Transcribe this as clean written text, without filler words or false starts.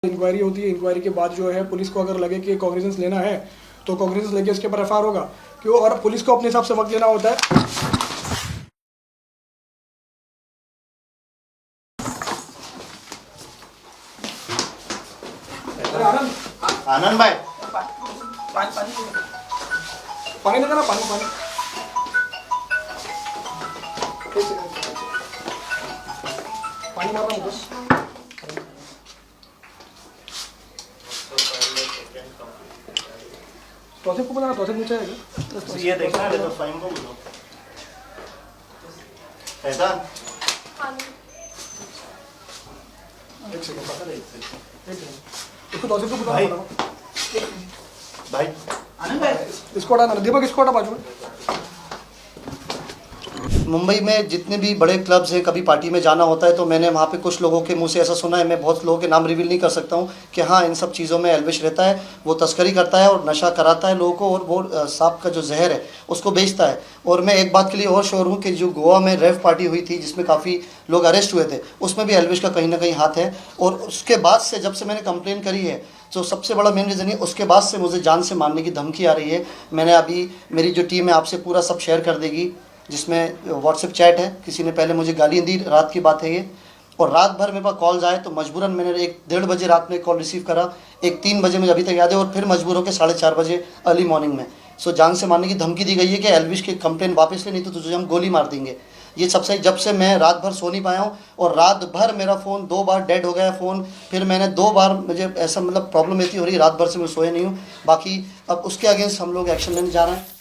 Inquiry होती है, inquiry के बाद जो है पुलिस को अगर लगे कि कॉग्निजेंस लेना है तो कॉग्निजेंस लेके उसके ऊपर एफआईआर होगा। क्यों? और पुलिस को अपने हिसाब से वक्त लेना होता है। आनंद भाई पानी देना, पानी पानी मारना मुझे। तौसीफ को बोला, तौसीफ नीचे आएगा। ये देखना है तो फाइन को बोलो। ऐसा एक सेकंड इसको तौसीफ को भाई बुलाओ। भाई आनंद भाई इसको हटाना, दीपक इसको हटा बाजू में। मुंबई में जितने भी बड़े क्लब्स हैं, कभी पार्टी में जाना होता है तो मैंने वहाँ पे कुछ लोगों के मुंह से ऐसा सुना है, मैं बहुत लोगों के नाम रिवील नहीं कर सकता हूँ, कि हाँ इन सब चीज़ों में एल्विश रहता है, वो तस्करी करता है और नशा कराता है लोगों को, और वो सांप का जो जहर है उसको बेचता है। और मैं एक बात के लिए और श्योर हूँ कि जो गोवा में रेव पार्टी हुई थी जिसमें काफ़ी लोग अरेस्ट हुए थे, उसमें भी एल्विश का कहीं ना कहीं हाथ है। और उसके बाद से जब से मैंने कंप्लेन करी है, तो सबसे बड़ा मेन रीज़न है उसके बाद से मुझे जान से मारने की धमकी आ रही है। मैंने अभी, मेरी जो टीम है आपसे पूरा सब शेयर कर देगी, जिसमें व्हाट्सएप चैट है, किसी ने पहले मुझे गाली दी, रात की बात है ये, और रात भर मेरे पास कॉल्स आए तो मजबूरन मैंने 1-1:30 बजे रात में कॉल रिसीव करा, 1-3 बजे मुझे अभी तक याद है, और फिर मजबूर होकर 4:30 बजे अर्ली मॉर्निंग में। सो जान से मारने की धमकी दी गई है कि एल्विश की कंप्लेन वापस ले, नहीं तो तुझे हम गोली मार देंगे। ये सबसे, जब से मैं रात भर सो नहीं पाया हूँ, और रात भर मेरा फ़ोन 2 बार डेड हो गया है फ़ोन, फिर मैंने 2 बार, मुझे ऐसा मतलब प्रॉब्लम ऐसी हो रही है, रात भर से मैं सोया नहीं हूँ। बाकी अब उसके अगेंस्ट हम लोग एक्शन लेने जा रहे हैं।